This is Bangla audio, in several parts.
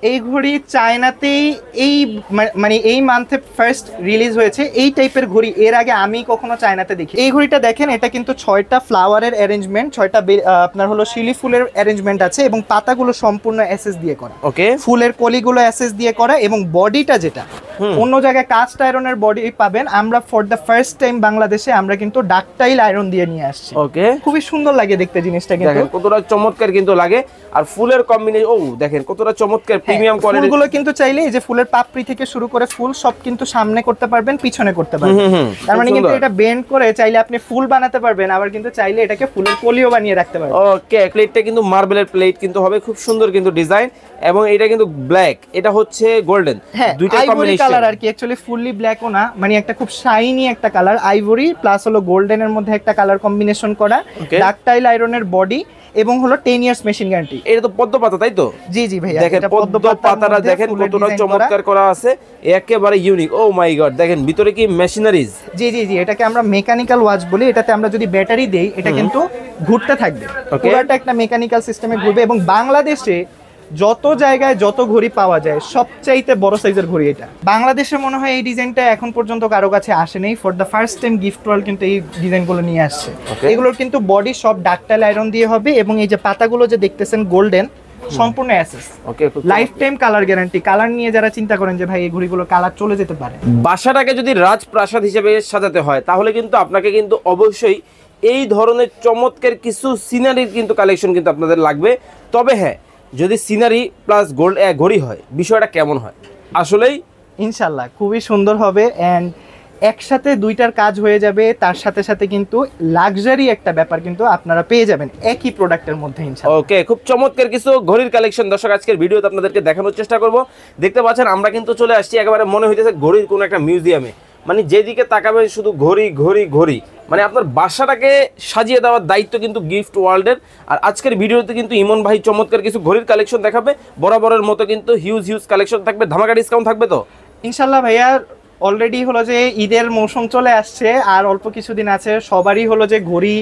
এই ঘড়ি চায়নাতেই এই মানে এই মান্থে ফার্স্ট রিলিজ হয়েছে। এই টাইপের ঘড়ি এর আগে আমি কখনো চায়নাতে দেখি। এই ঘড়িটা দেখেন, এটা কিন্তু 6টা ফ্লাওয়ারের অ্যারেঞ্জমেন্ট, 6টা আপনার হলো শিলি ফুলের অ্যারেঞ্জমেন্ট আছে এবং পাতাগুলো সম্পূর্ণ এসএস দিয়ে করা। ওকে, ফুলের কলিগুলো এসএস দিয়ে করা এবং বডিটা যেটা অন্য জায়গায় কাস্ট আয়রনের বডি পাবেন, আমরা ফর দ্য ফার্স্ট টাইম বাংলাদেশে আমরা কিন্তু ডাকটাইল আয়রন দিয়ে নিয়ে আসছি। ওকে, খুবই সুন্দর লাগে দেখতে জিনিসটা, কিন্তু কতটা চমৎকার কিন্তু লাগে। আর ফুলের কম্বিনেশন, ও দেখেন কতটা চমৎকার প্রিমিয়াম কোয়ালিটি। ফুলগুলো কিন্তু চাইলে এই যে ফুলের পাপড়ি থেকে শুরু করে ফুল সব কিন্তু সামনে করতে পারবেন, পিছনে করতে পারবেন। তার মানে কিন্তু এটা বেন্ড করে চাইলে আপনি ফুল বানাতে পারবেন, আবার কিন্তু চাইলে এটাকে ফুলের কলিও বানিয়ে রাখতে পারবেন। ওকে, প্লেটটা কিন্তু মার্বেলের প্লেট কিন্তু হবে, খুব সুন্দর কিন্তু ডিজাইন, এবং এটা কিন্তু ব্ল্যাক, এটা হচ্ছে গোল্ডেন, দুইটা কম্বিনেশন কালার আর কি। অ্যাকচুয়ালি ফুললি ব্ল্যাকও না, মানে একটা খুব শাইনি একটা কালার, আইভরি প্লাস হলো গোল্ডেনের মধ্যে একটা কালার কম্বিনেশন করা, ডাকটাইল আয়রনের বডি এবং হলো 10 ইয়ার্স মেশিন গ্যারান্টি। এটা তো পদ্ম পাতা, তাই তো? জি জি ভাইয়া, দেখেন পদ্ম পাতাটা দেখেন কতটা চমৎকার করা আছে, একেবারে ইউনিক। ও মাই গড, দেখেন ভিতরে কি মেশিনারিজ। জি জি জি, এটাকে আমরা মেকানিক্যাল ওয়াচ বলি। এটাতে আমরা যদি ব্যাটারি দেই এটা কিন্তু ঘুরতে থাকবে, পুরোটা একটা মেকানিক্যাল সিস্টেমে ঘুরবে। এবং বাংলাদেশে যত জায়গায় যত ঘড়ি পাওয়া যায় সবচাইতে বড় সাইজের ঘড়ি এটা। বাংলাদেশে মনে হয় এই ডিজাইনটা এখন পর্যন্ত কারো কাছে আসে নাই। For the first time gift world কিন্তু এই ডিজাইনগুলো নিয়ে আসছে। এগুলোর কিন্তু বডি সব ডাকটাইল আয়রন দিয়ে হবে এবং এই যে পাতাগুলো যে দেখতেছেন গোল্ডেন, সম্পূর্ণ SS. Okay, life time colour guarantee. Colour নিয়ে যারা চিন্তা করেন যে ভাই এই ঘড়িগুলো কালার চলে যেতে পারে, বাসাটাকে যদি রাজপ্রাসাদ হিসেবে সাজাতে হয় তাহলে কিন্তু আপনাকে কিন্তু অবশ্যই এই ধরনের চমৎকার কিছু সিনারির কিন্তু কালেকশন কিন্তু আপনাদের লাগবে। তবে হ্যাঁ, যদি সিনারি প্লাস গোল্ড ঘড়ি হয় বিষয়টা কেমন হয়? আসলেই ইনশাল্লাহ খুবই সুন্দর হবে, অ্যান্ড একসাথে দুইটার কাজ হয়ে যাবে। তার সাথে সাথে কিন্তু লাক্সারি একটা ব্যাপার কিন্তু আপনারা পেয়ে যাবেন একই প্রোডাক্টের মধ্যে ইনশাআল্লাহ। ওকে, খুব চমৎকার কিছু ঘড়ির কালেকশন দর্শক আজকের ভিডিওতে আপনাদেরকে দেখানোর চেষ্টা করব। দেখতে পাচ্ছেন আমরা কিন্তু চলে আসছি একেবারে মনে হইতেছে ঘড়ির কোনো একটা মিউজিয়ামে, মানে যেদিকে তাকাবেন শুধু ঘড়ি ঘড়ি ঘড়ি, মানে আপনার বাসাটাকে সাজিয়ে দেওয়ার দায়িত্ব কিন্তু গিফট ওয়ার্ল্ডের। আর আজকের ভিডিওতে কিন্তু ইমন ভাই চমৎকার কিছু ঘড়ির কালেকশন দেখাবে, বরাবরের মতো কিন্তু হিউজ কালেকশন থাকবে, ধামাকা ডিসকাউন্ট থাকবে তো ইনশাআল্লাহ ভাইয়া। অলরেডি হলো যে ঈদের মৌসুম চলে আসছে, আর অল্প কিছুদিন আছে। সবারই হলো যে ঘড়ি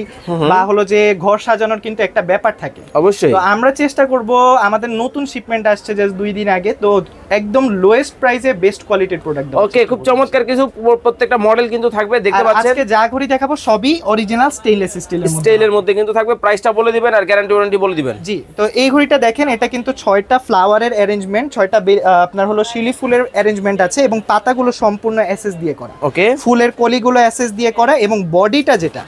বা হলো যে ঘর সাজানোর কিন্তু একটা ব্যাপার থাকে অবশ্যই। তো আমরা চেষ্টা করব, আমাদের নতুন শিপমেন্ট আসছে যে 2 দিন আগে, তো একদম লোয়েস্ট প্রাইসে বেস্ট কোয়ালিটির প্রোডাক্ট। ওকে, খুব চমৎকার কিছু প্রত্যেকটা মডেল কিন্তু থাকবে। দেখতে পাচ্ছেন আজকে যা ঘড়ি দেখাবো সবই অরিজিনাল স্টেইনলেস স্টিলের মধ্যে কিন্তু থাকবে। প্রাইসটা বলে দিবেন আর গ্যারান্টি ওয়ারেন্টি বলে দিবেন। জি, তো এই ঘড়িটা দেখেন, এটা কিন্তু 6টা ফ্লাওয়ারের অ্যারেঞ্জমেন্ট, 6টা আপনার হলো শিলি ফুলের অ্যারেঞ্জমেন্ট আছে এবং পাতাগুলো সম্পূর্ণ এসএস দিয়ে করা। ওকে, ফুলের কলিগুলো এসএস দিয়ে করা এবং বডিটা যেটা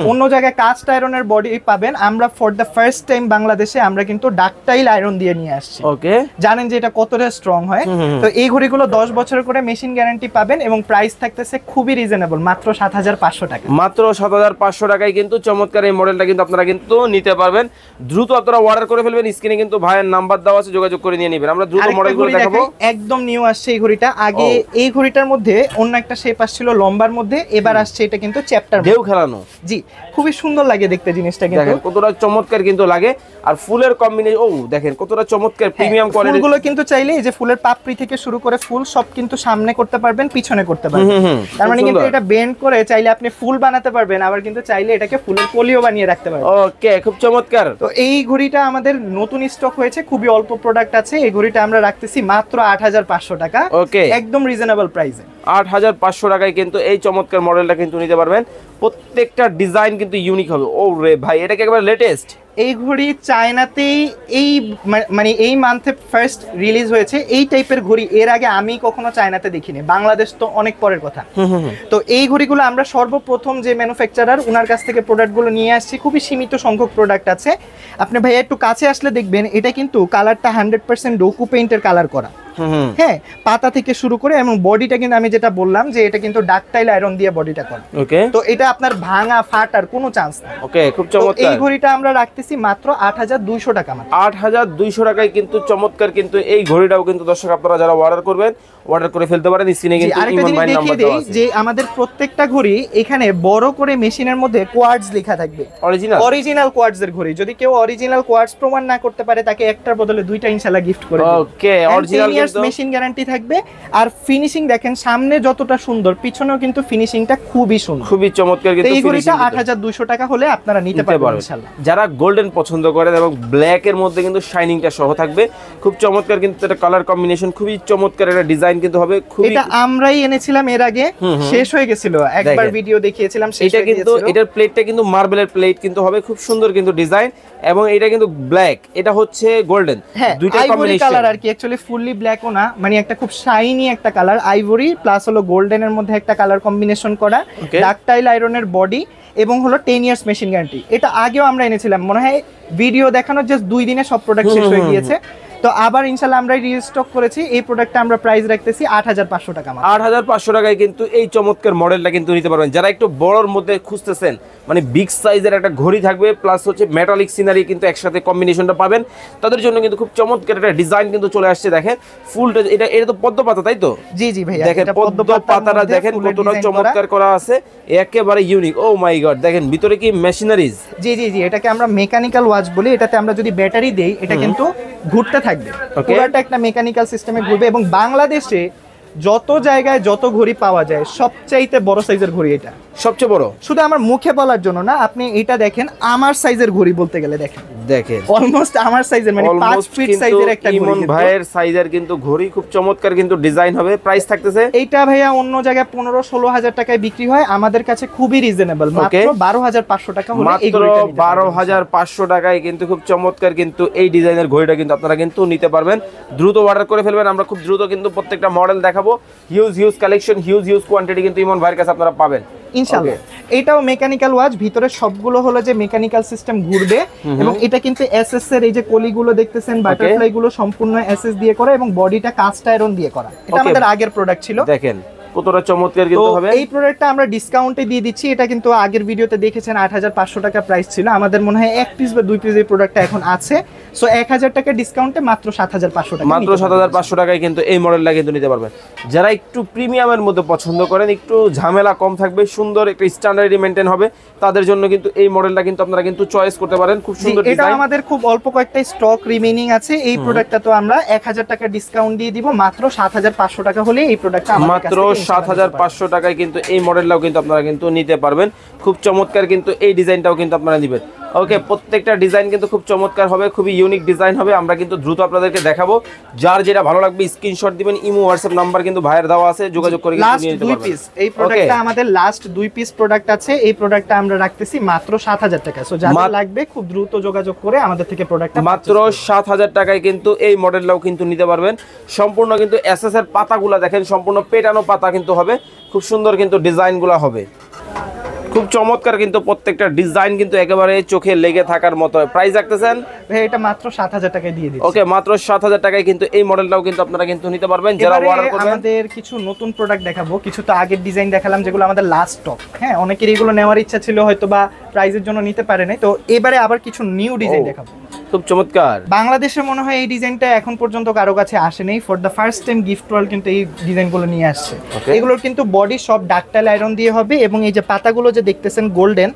অন্য জায়গায় কাস্ট আয়রনের বডি পাবেন, আমরা ফর দ্য ফার্স্ট টাইম বাংলাদেশে আমরা কিন্তু ডাকটাইল আয়রন দিয়ে নিয়ে আসছি। ওকে, জানেন যে এটা কতটা স্ট্রং হয়। তো এই ঘড়িগুলো 10 বছরের করে মেশিন গ্যারান্টি পাবেন এবং প্রাইস থাকতেছে খুবই রিজনেবল, মাত্র 7500 টাকা। মাত্র 7500 টাকায় কিন্তু চমৎকার এই মডেলটা কিন্তু আপনারা কিন্তু নিতে পারবেন। দ্রুত আপনারা অর্ডার করে ফেলবেন, স্ক্রিনে কিন্তু ভাইয়ের নাম্বার দেওয়া আছে, যোগাযোগ করে নিয়ে নেবেন। আমরা দ্রুত মডেলগুলো দেখাবো। একদম নিউ আসছে এই ঘড়িটা। আগে এই ঘড়িটার মধ্যে অন্য একটা শেপ আসছিল লম্বার মধ্যে, এবার আসছে এটা কিন্তু চ্যাপ্টার ঢেউ খেলানো। জি, খুবই সুন্দর লাগে দেখতে জিনিসটা, কিন্তু দেখেন কতটা চমৎকার কিন্তু লাগে। আর ফুলের কম্বিনেশন, ও দেখেন কতটা চমৎকার প্রিমিয়াম কোয়ালিটি। ফুলগুলো কিন্তু চাইলে এই যে ফুলের পাপড়ি থেকে শুরু করে ফুল সব কিন্তু সামনে করতে পারবেন, পিছনে করতে পারবেন। তার মানে কিন্তু এটা বেন্ড করে চাইলে আপনি ফুল বানাতে পারবেন, আবার কিন্তু চাইলে এটাকে ফুলের কলিও বানিয়ে রাখতে পারবেন। ওকে, খুব চমৎকার। তো এই ঘড়িটা আমাদের নতুন স্টক হয়েছে, খুবই অল্প প্রোডাক্ট আছে। এই ঘড়িটা আমরা রাখতেছি মাত্র 8500 টাকা। ওকে, একদম রিজনেবল প্রাইসে 8500 টাকায় কিন্তু এই চমৎকার মডেলটা কিন্তু নিতে পারবেন। প্রত্যেকটা ডিজাইন কিন্তু ইউনিক হবে। ও রে ভাই, এটা কি একেবারে লেটেস্ট? এই ঘড়ি চায়নাতেই এই মানে এই মান্থে ফার্স্ট রিলিজ হয়েছে। এই টাইপের ঘড়ি এর আগে আমি কখনো চায়নাতে দেখিনি, বাংলাদেশ তো অনেক পরের কথা। তো এই ঘড়িগুলো আমরা সর্বপ্রথম যে ম্যানুফ্যাকচারার ওনার কাছ থেকে প্রোডাক্টগুলো নিয়ে আসছি। খুবই সীমিত সংখ্যক প্রোডাক্ট আছে। আপনি ভাইয়া একটু কাছে আসলে দেখবেন এটা কিন্তু কালারটা 100% ডোকু পেইন্টের কালার করা। হ্যাঁ, পাতা থেকে শুরু করে এবং বডিটা কিন্তু আমি যেটা বললাম যে এটা কিন্তু ডাকটাইল আয়রন দিয়ে বডিটা করা। ওকে, তো এটা আপনার ভাঙা ফাটার কোনো চান্স নেই। ওকে, খুব চমৎকার। এই ঘড়িটা আমরা রাখতেছি মাত্র 8200 টাকা। 8200 টাকায় কিন্তু চমৎকার কিন্তু এই ঘড়িটাও কিন্তু দর্শক আপনারা যারা অর্ডার করবেন অর্ডার করে ফেলতে পারেন। স্ক্রিনে কিন্তু ইমন ভাই নাম্বার দেওয়া আছে। যে আমাদের প্রত্যেকটা ঘড়ি এখানে বড় করে মেশিনের মধ্যে কোয়ার্টজ লেখা থাকবে, অরিজিনাল কোয়ার্টজের ঘড়ি। যদি কেউ অরিজিনাল কোয়ার্টজ প্রমাণ না করতে পারে তাকে একটার বদলে দুইটা ইনশাআল্লাহ গিফট করে দেব। ওকে, অরিজিনাল ইয়ার্স মেশিন গ্যারান্টি থাকবে। আর ফিনিশিং দেখেন সামনে যতটা সুন্দর পিছনেও কিন্তু ফিনিশিংটা খুবই সুন্দর, খুবই চমৎকার। কিন্তু এই ঘড়িটা 8200 টাকা হলে আপনারা নিতে পারবেন ইনশাআল্লাহ। যারা গোল্ডেন পছন্দ করেন এবং ব্ল্যাক এর মধ্যে কিন্তু শাইনিংটা সহ থাকবে, খুব চমৎকার কিন্তু এটা কালার কম্বিনেশন, খুবই চমৎকার একটা ডিজাইন কিন্তু হবে। এটা আমরাই এনেছিলাম এর আগে, শেষ হয়ে গেছিল, একবার ভিডিও দেখিয়েছিলাম শেষ হয়ে গিয়েছিল। এটা কিন্তু এটার প্লেটটা কিন্তু মার্বেলের প্লেট কিন্তু হবে, খুব সুন্দর কিন্তু ডিজাইন, এবং এটা কিন্তু ব্ল্যাক, এটা হচ্ছে গোল্ডেন, দুইটা কম্বিনেশন কালার আর কি, অ্যাকচুয়ালি ফুললি ব্ল্যাকও না, মানে একটা খুব শাইনি একটা কালার, আইভরি প্লাস হলো গোল্ডেনের মধ্যে একটা কালার কম্বিনেশন করা, ডাকটাইল আয়রনের বডি এবং হলো 10 ইয়ার্স মেশিন গ্যারান্টি। এটা আগেও আমরা এনেছিলাম, মনে হয় ভিডিও দেখানোর জাস্ট 2 দিনে সব প্রোডাক্ট শেষ হয়ে গিয়েছে। তো আবার ইনশাআল্লাহ আমরা রিস্টক করেছি। এই প্রোডাক্টটা আমরা প্রাইস রাখতেছি 8500 টাকা। 8500 টাকায় কিন্তু এই চমৎকার মডেলটা কিন্তু নিতে পারবেন। যারা একটু বড়র মধ্যে খুঁজতেছেন, মানে বিগ সাইজের একটা ঘড়ি থাকবে প্লাস হচ্ছে মেটালিক সিনারি কিন্তু একসাথে কম্বিনেশনটা পাবেন, তাদের জন্য কিন্তু খুব চমৎকার একটা ডিজাইন কিন্তু চলে আসছে। দেখেন ফুলটা, এটা তো পদ্ম পাতা, তাই তো? জি জি ভাই, দেখেন পদ্ম পাতাটা দেখেন কতটা চমৎকার করা আছে, একেবারে ইউনিক। ও মাই গড, দেখেন ভিতরে কি মেশিনারিজ। জি জি জি, এটাকে আমরা মেকানিক্যাল ওয়াচ বলি। এটাতে আমরা যদি ব্যাটারি দেই এটা কিন্তু ঘুরতে থাকবে, পুরোটা একটা মেকানিক্যাল সিস্টেমে ঘুরবে। এবং বাংলাদেশে যত জায়গায় যত ঘড়ি পাওয়া যায় সবচাইতে বড় সাইজের ঘড়ি এটা, সবচেয়ে বড়। শুধু আমার মুখে বলার জন্য না, আপনি এটা দেখেন, আমার সাইজের ঘড়ি বলতে গেলে দেখেন অলমোস্ট আমার সাইজের, মানে 5 ফিট সাইজের একটা ঘড়ি। ইমন ভাইয়ের সাইজের কিন্তু ঘড়ি খুব চমৎকার কিন্তু ডিজাইন হবে। প্রাইস থাকতেছে এইটা ভাইয়া অন্য জায়গায় 15-16 হাজার টাকায় বিক্রি হয়, আমাদের কাছে খুবই রিজনেবল, মাত্র 12500 টাকা হলে এই ঘড়িটা নিতে পারবেন। 12500 টাকায় কিন্তু খুব চমৎকার কিন্তু এই ডিজাইনের ঘড়িটা কিন্তু আপনারা কিন্তু নিতে পারবেন। দ্রুত অর্ডার করে ফেলবেন, আমরা খুব দ্রুত কিন্তু প্রত্যেকটা মডেল দেখাবো। হিউজ কালেকশন, হিউজ কোয়ান্টিটি কিন্তু ইমন ভাইয়ের কাছে আপনারা পাবেন ইনশাআল্লাহ। এটাও মেকানিক্যাল ওয়াচ, ভিতরে সবগুলো হলো যে মেকানিক্যাল সিস্টেম ঘুরবে, এবং এটা কিন্তু এসএস এর এই যে কলিগুলো দেখতেছেন, বাটারফ্লাই গুলো সম্পূর্ণ এসএস দিয়ে করা এবং বডিটা কাস্ট আয়রন দিয়ে করা। এটা আমাদের আগের প্রোডাক্ট ছিল, দেখেন কতটা চমৎকার কিন্তু হবে। এই প্রোডাক্টটা আমরা ডিসকাউন্টে দিয়ে দিচ্ছি। এটা কিন্তু আগের ভিডিওতে দেখেছেন 8500 টাকা প্রাইস ছিল, আমাদের মনে হয় 1 পিস বা 2 পিস এই প্রোডাক্টটা এখন আছে। সো 1000 টাকা ডিসকাউন্টে মাত্র 7500 টাকা, মাত্র 7500 টাকায় কিন্তু এই মডেলটা কিন্তু নিতে পারবেন। যারা একটু প্রিমিয়ামের মধ্যে পছন্দ করেন, একটু ঝামেলা কম থাকবে, সুন্দর একটা স্ট্যান্ডার্ড মেইনটেইন হবে, তাদের জন্য কিন্তু এই মডেলটা কিন্তু আপনারা কিন্তু চয়েস করতে পারেন। খুব সুন্দর ডিজাইন। এটা আমাদের খুব অল্প কয়েকটা স্টক রিমেইনিং আছে। এই প্রোডাক্টটা তো আমরা 1000 টাকা ডিসকাউন্ট দিয়ে দিব, মাত্র 7500 টাকা হলে এই প্রোডাক্টটা আমাদের কাছে মাত্র 7500 টাকায় কিন্তু এই মডেলটাও কিন্তু আপনারা কিন্তু নিতে পারবেন। খুব চমৎকার কিন্তু এই ডিজাইনটাও কিন্তু আপনারা নেবেন। ওকে, প্রত্যেকটা ডিজাইন কিন্তু খুব চমৎকার হবে, খুবই ইউনিক ডিজাইন হবে। আমরা কিন্তু দ্রুত আপনাদেরকে দেখাবো, যার যেটা ভালো লাগবে স্ক্রিনশট দিবেন, ইমো হোয়াটসঅ্যাপ নাম্বার কিন্তু ভাইয়ের দেওয়া আছে, যোগাযোগ করে কিন্তু নিয়ে নিতে পারবেন। এই প্রোডাক্টটা আমাদের লাস্ট 2 পিস প্রোডাক্ট আছে, এই প্রোডাক্টটা আমরা রাখতেছি মাত্র 7000 টাকা। সো যাদের লাগবে খুব দ্রুত যোগাযোগ করে আমাদের থেকে প্রোডাক্টটা মাত্র 7000 টাকায় কিন্তু এই মডেলটাও কিন্তু নিতে পারবেন। সম্পূর্ণ কিন্তু এসএস এর পাতাগুলো দেখেন, সম্পূর্ণ পেটানো পাতা কিন্তু হবে, খুব সুন্দর কিন্তু ডিজাইনগুলো হবে, খুব চমৎকার কিন্তু প্রত্যেকটা ডিজাইন কিন্তু একেবারে চোখে লেগে থাকার মতো। প্রাইস রাখতেছেন ভাই এটা মাত্র 7000 টাকায় দিয়ে দিচ্ছি। ওকে, মাত্র 7000 টাকায় কিন্তু এই মডেলটাও কিন্তু আপনারা কিন্তু নিতে পারবেন। যারা অর্ডার করবেন, আমাদের কিছু নতুন প্রোডাক্ট দেখাবো, কিছু তো আগের ডিজাইন দেখালাম যেগুলো আমাদের লাস্ট স্টক। হ্যাঁ, অনেকের এগুলো নেওয়ার ইচ্ছা ছিল হয়তো বা প্রাইজের জন্য নিতে পারে নাই, তো এবারে আবার কিছু নিউ ডিজাইন দেখাবো। খুব চমৎকার। বাংলাদেশে মনে হয় এই ডিজাইনটা এখন পর্যন্ত কারো কাছে আসে নাই, for the first time gift world কিন্তু এই ডিজাইনগুলো নিয়ে আসছে। এগুলোর কিন্তু বডি সব ডাকটাইল আয়রন দিয়ে হবে, এবং এই যে পাতাগুলো যে দেখতেছেন গোল্ডেন,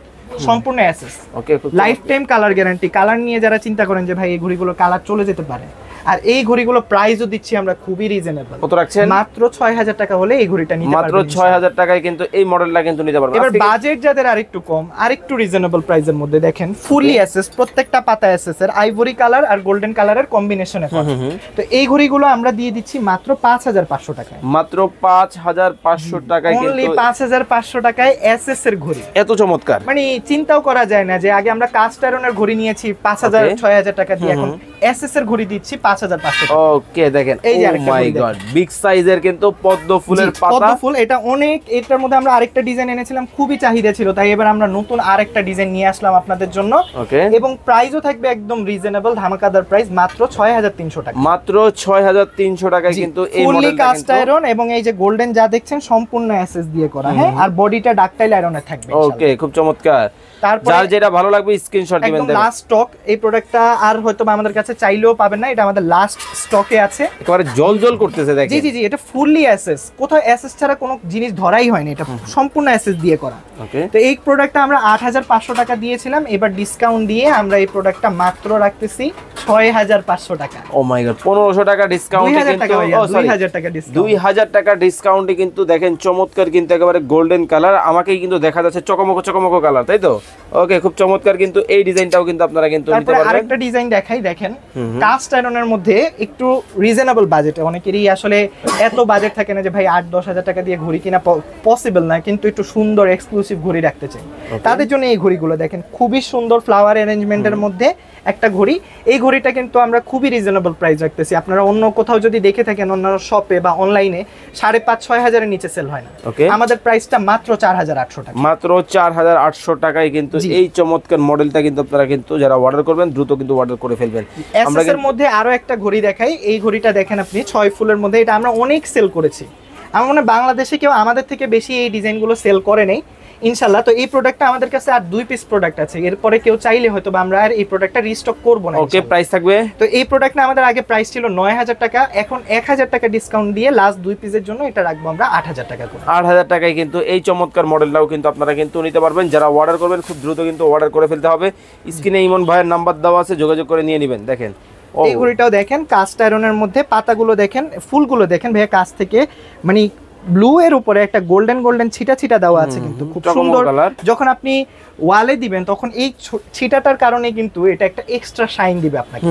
সম্পূর্ণ SS. Okay, life time colour guarantee. Colour নিয়ে যারা চিন্তা করেন যে ভাই এই ঘড়িগুলো কালার চলে যেতে পারে, আর এই ঘড়িগুলো প্রাইসও দিচ্ছি আমরা খুবই রিজনেবল। কত রাখছেন? মাত্র 6000 টাকা হলে এই ঘড়িটা নিতে পারবেন। মাত্র 6000 টাকায় কিন্তু এই মডেলটা কিন্তু নিতে পারবেন। এবার বাজেট যাদের আরেকটু কম, আরেকটু রিজনেবল প্রাইসের মধ্যে দেখেন, ফুলি এসএস, প্রত্যেকটা পাতা এসএস এর, আইভরি কালার আর গোল্ডেন কালারের কম্বিনেশনে। তো এই ঘড়িগুলো আমরা দিয়ে দিচ্ছি মাত্র 5500 টাকায়। মাত্র 5500 টাকায় কিন্তু, অনলি 5500 টাকায় এসএস এর ঘড়ি। এত চমৎকার, মানে চিন্তাও করা যায় না যে আগে আমরা কাস্ট আয়রনের ঘড়ি নিয়েছি 5000-6000 টাকা দিয়ে, এখন এসএস এর ঘড়ি দিচ্ছি 5500 টাকা। ওকে, দেখেন, ও মাই গড, বিগ সাইজের কিন্তু পদ্ম ফুলের পাতা। পদ্ম ফুল এটা অনেক, এটার মধ্যে আমরা আরেকটা ডিজাইন এনেছিলাম, খুবই চাহিদা ছিল, তাই এবার আমরা নতুন আরেকটা ডিজাইন নিয়ে আসলাম আপনাদের জন্য। ওকে, এবং প্রাইসও থাকবে একদম রিজনেবল, ধামাকাদার প্রাইস, মাত্র 6300 টাকা। মাত্র 6300 টাকায় কিন্তু এই ফুললি মডেলটা কাস্ট আয়রন, এবং এই যে গোল্ডেন যা দেখছেন সম্পূর্ণ এসএস দিয়ে করা। হ্যাঁ, আর বডিটা ডাকটাইল আয়রনের থাকবে। ওকে, খুব চমৎকার। যার যেটা ভালো লাগবে স্ক্রিনশট দিবেন। একদম লাস্ট স্টক এই প্রোডাক্টটা, আর হয়তো আমাদের কাছে চাইলেও পাবেন না, এটা আমাদের লাস্ট স্টকে আছে। একেবারে জল করতেছে দেখেন। জি জি জি, এটা ফুললি অ্যাসেস, কোথাও অ্যাসেস ছাড়া কোনো জিনিস ধরাই হয়নি, এটা সম্পূর্ণ অ্যাসেস দিয়ে করা। ওকে, তো এই প্রোডাক্টটা আমরা 8500 টাকা দিয়েছিলাম, এবার ডিসকাউন্ট দিয়ে আমরা এই প্রোডাক্টটা মাত্র রাখতেছি 6500 টাকা। ও মাই গড, 1500 টাকা ডিসকাউন্টে কিন্তু, ও সরি 2000 টাকা ডিসকাউন্ট, 2000 টাকা ডিসকাউন্টে কিন্তু দেখেন চমৎকার কিন্তু একেবারে গোল্ডেন কালার, আমাকেই কিন্তু দেখা যাচ্ছে চকমকো কালার, তাই তো? ওকে, খুব চমৎকার কিন্তু এই ডিজাইনটাও কিন্তু আপনারা কিন্তু নিতে তারপরে পারবেন। আরেকটা ডিজাইন দেখাই, দেখেন কাস্ট আয়রনের মধ্যে একটু রিজনেবল বাজেটে, অনেকেরই আসলে এত বাজেট থাকে না যে ভাই 8-10 হাজার টাকা দিয়ে ঘড়ি কিনা পসিবল না, কিন্তু একটু সুন্দর এক্সক্লুসিভ ঘড়ি রাখতে চাই, তাদের জন্য এই ঘড়িগুলো দেখেন খুবই সুন্দর ফ্লাওয়ার অ্যারেঞ্জমেন্টের মধ্যে একটা ঘড়ি। এই ঘড়িটা কিন্তু আমরা খুবই রিজনেবল প্রাইস রাখতেছি, আপনারা অন্য কোথাও যদি দেখে থাকেন অন্য শপে বা অনলাইনে 5,500-6 হাজারের নিচে সেল হয় না, আমাদের প্রাইসটা মাত্র 4800 টাকা, মাত্র 4800 টাকায় কিন্তু এই চমৎকার মডেলটা কিন্তু আপনারা কিন্তু যারা অর্ডার করবেন দ্রুত কিন্তু অর্ডার করে ফেলবেন। আমরা এর মধ্যে আরো একটা ঘড়ি দেখাই, এই ঘড়িটা দেখেন আপনি 6 ফুলের মধ্যে, এটা আমরা অনেক সেল করেছি, আমার মনে হয় বাংলাদেশে কেউ আমাদের থেকে বেশি এই ডিজাইনগুলো সেল করে নেই ইনশাআল্লাহ। তো এই প্রোডাক্টটা আমাদের কাছে আর 2 পিস প্রোডাক্ট আছে, এরপরে কেউ চাইলে হয়তো আমরা আর এই প্রোডাক্টটা রিস্টক করব না। ওকে, প্রাইস থাকবে, তো এই প্রোডাক্টটা আমাদের আগে প্রাইস ছিল 9000 টাকা, এখন 1000 টাকা ডিসকাউন্ট দিয়ে লাস্ট 2 পিসের জন্য এটা রাখবো আমরা 8000 টাকা করে। 8000 টাকায় কিন্তু এই চমৎকার মডেলটাও কিন্তু আপনারা কিন্তু নিতে পারবেন। যারা অর্ডার করবেন খুব দ্রুত কিন্তু অর্ডার করে ফেলতে হবে, স্ক্রিনে ইমন ভাইয়ের নাম্বার দেওয়া আছে, যোগাযোগ করে নিয়ে নেবেন। দেখেন এই ঘড়িটাও দেখেন কাস্ট আয়রনের মধ্যে, পাতাগুলো দেখেন, ফুলগুলো দেখেন ভাইয়া কাছ থেকে, মানে ব্লু এর উপরে একটা গোল্ডেন ছিটা দেওয়া আছে, কিন্তু খুব সুন্দর। যখন আপনি ওয়ালে দিবেন তখন এই ছিটাটার কারণে কিন্তু এটা একটা এক্সট্রা শাইন দিবে আপনাকে।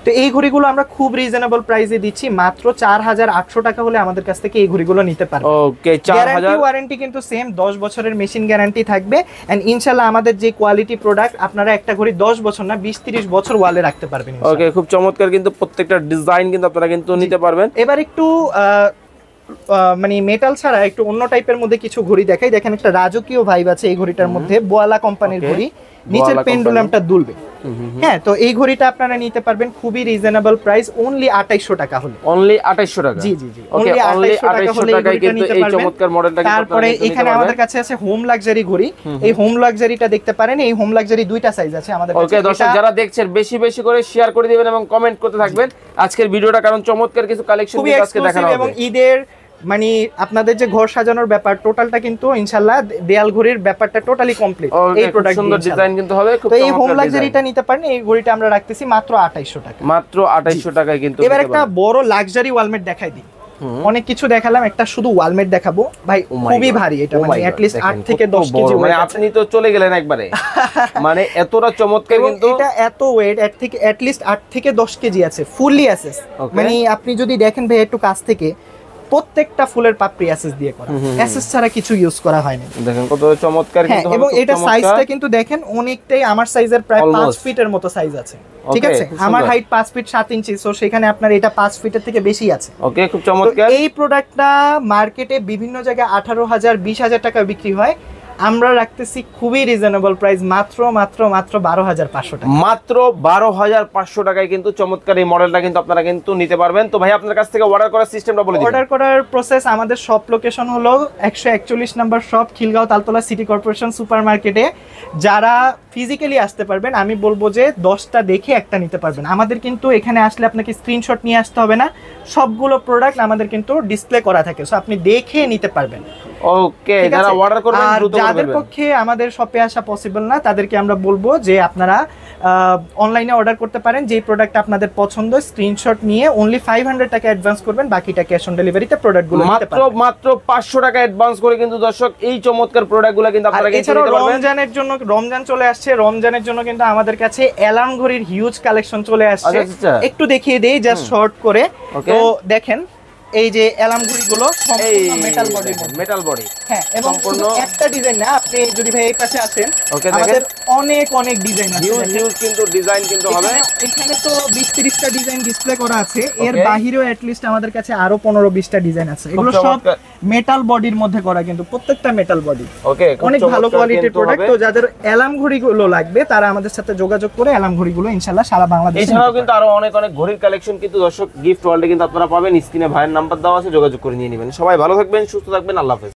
তো এই ঘড়িগুলো আমরা খুব রিজনেবল প্রাইসে দিচ্ছি, মাত্র 4800 টাকা হলে আমাদের কাছ থেকে এই ঘড়িগুলো নিতে পারবেন। ওকে, 4000 ওয়ারেন্টি কিন্তু সেম 10 বছরের মেশিন গ্যারান্টি থাকবে, এন্ড ইনশাআল্লাহ আমাদের যে কোয়ালিটি প্রোডাক্ট আপনারা একটা ঘড়ি 10 বছর না 20-30 বছর ওয়ালে রাখতে পারবেন। ওকে, খুব চমৎকার কিন্তু প্রত্যেকটা ডিজাইন কিন্তু আপনারা কিন্তু নিতে পারবেন। এবার একটু মানে মেটাল ছাড়া একটু অন্য টাইপের মধ্যে কিছু ঘড়ি দেখাই, দেখেন একটা রাজকীয় ভাইব আছে এই ঘড়িটার মধ্যে, বোয়ালা কোম্পানির ঘড়ি, নিচের পেন্ডুলামটা দুলবে। হ্যাঁ, তো এই ঘড়িটা আপনারা নিতে পারবেন খুবই রিজনেবল প্রাইস, অনলি 2800 টাকা হলে, অনলি 2800 টাকা। জি জি জি, ওকে, অনলি 2800 টাকায় কিন্তু এই চমৎকার মডেলটা কিন্তু তারপরে এখানে আমাদের কাছে আছে হোম লাক্সারি ঘড়ি, এই হোম লাক্সারিটা দেখতে পারেন, এই হোম লাক্সারি দুইটা সাইজ আছে আমাদের কাছে। ওকে দর্শক যারা দেখছেন বেশি করে শেয়ার করে দিবেন এবং কমেন্ট করতে থাকবেন আজকের ভিডিওটা, কারণ চমৎকার কিছু কালেকশন কিন্তু আজকে দেখানো হবে, এবং ঈদের মানে আপনাদের যে ঘর সাজানোর ব্যাপার টোটালটা কিন্তু ইনশাআল্লাহ দেয়াল ঘড়ির ব্যাপারটা টোটালি কমপ্লিট এই প্রোডাক্ট, সুন্দর ডিজাইন কিন্তু হবে। তো এই হোম লাক্সারিটা নিতে পারেন, এই ঘড়িটা আমরা রাখতেছি মাত্র 2800 টাকা, মাত্র 2800 টাকায় কিন্তু। এবার একটা বড় লাক্সারি ওয়ালমেট দেখাই দিই, অনেক কিছু দেখালাম, একটা শুধু ওয়ালমেট দেখাবো ভাই, খুবই ভারী এটা, মানে at least 8 থেকে 10 কেজি, মানে আপনি তো চলে গেলেন একবারে, মানে এতটা চমৎকার কিন্তু এটা এত ওয়েট at least 8 থেকে 10 কেজি আছে, ফুললি অ্যাসেস, মানে আপনি যদি দেখেন ভাই একটু কাছ থেকে, প্রত্যেকটা ফুলের পাপড়ি অ্যাসেস দিয়ে করা, অ্যাসেস ছাড়া কিছু ইউজ করা হয়নি, দেখেন কত চমৎকার কিন্তু। এবং এটা সাইজটা কিন্তু দেখেন অনেকটাই আমার সাইজের প্রায় 5 ফিটের মতো সাইজ আছে, ঠিক আছে? আমার হাইট 5 ফিট 7 ইঞ্চি, সো সেখানে আপনার এটা 5 ফিটের থেকে বেশি আছে। ওকে, খুব চমৎকার। এই প্রোডাক্টটা মার্কেটে বিভিন্ন জায়গায় 18,000 20,000 টাকা বিক্রি হয়, আমরা রাখতেছি খুবই রিজনেবল প্রাইস, মাত্র 12,500 টাকা, মাত্র 12,500 টাকায় কিন্তু চমৎকার এই মডেলটা কিন্তু আপনারা কিন্তু নিতে পারবেন। তো ভাই আপনার কাছ থেকে অর্ডার করার সিস্টেমটা বলে দিন। অর্ডার করার প্রসেস, আমাদের শপ লোকেশন হলো 141 নম্বর shop, Khilgaon Taltala city corporation super মার্কেটে। যারা ফিজিক্যালি আসতে পারবেন আমি বলবো যে 10টা দেখে একটা নিতে পারবেন। আমাদের কিন্তু এখানে আসলে আপনাকে স্ক্রিনশট নিয়ে আসতে হবে না, সবগুলো প্রোডাক্ট আমাদের কিন্তু ডিসপ্লে করা থাকে, সো আপনি দেখে নিতে পারবেন। ওকে, যারা অর্ডার করবেন দ্রুত করবেন। যাদের পক্ষে আমাদের শপে আসা পসিবল না তাদেরকে আমরা বলবো যে আপনারা অনলাইনে অর্ডার করতে পারেন, যেই প্রোডাক্ট আপনাদের পছন্দ স্ক্রিনশট নিয়ে অনলি 500 টাকা অ্যাডভান্স করবেন, বাকিটা ক্যাশ অন ডেলিভারিতে প্রোডাক্টগুলো নিতে পারবেন। মাত্র 500 টাকা অ্যাডভান্স করে কিন্তু দর্শক এই চমৎকার প্রোডাক্টগুলো কিন্তু আপনারা কিনতে পারবেন। রমজানের জন্য, রমজান চলে আসছে, রমজানের জন্য কিন্তু আমাদের কাছে অ্যালার্ম ঘড়ির হিউজ কালেকশন চলে আসছে, একটু দেখিয়ে দেই জাস্ট শর্ট করে। তো দেখেন এই যে অ্যালার্ম ঘড়িগুলো সম্পূর্ণ মেটাল বডি, মেটাল বডি, হ্যাঁ, এবং শুধু একটা ডিজাইন না, আপনি যদি ভাই এই পাশে আসেন আমাদের অনেক ডিজাইন আছে, হিউজ কিন্তু ডিজাইন কিন্তু হবে। এখানে তো 20-30টা ডিজাইন ডিসপ্লে করা আছে, এর বাহিরেও এট লিস্ট আমাদের কাছে আরো 15-20টা ডিজাইন আছে, এগুলো সব মেটাল বডির মধ্যে করা, কিন্তু প্রত্যেকটা মেটাল বডি। ওকে, অনেক ভালো কোয়ালিটির প্রোডাক্ট। তো যাদের অ্যালার্ম ঘড়িগুলো লাগবে তারা আমাদের সাথে যোগাযোগ করে অ্যালার্ম ঘড়িগুলো ইনশাআল্লাহ সারা বাংলাদেশে। এছাড়াও কিন্তু আরো অনেক ঘড়ির কালেকশন কিন্তু দর্শক গিফট ওয়ার্ল্ডে কিন্তু আপনারা পাবেন, স্ক্রিনে ভাইয়ের নাম্বার দেওয়া আছে, যোগাযোগ করে নিয়ে নেবেন। সবাই ভালো থাকবেন, সুস্থ থাকবেন, আল্লাহ হাফেজ।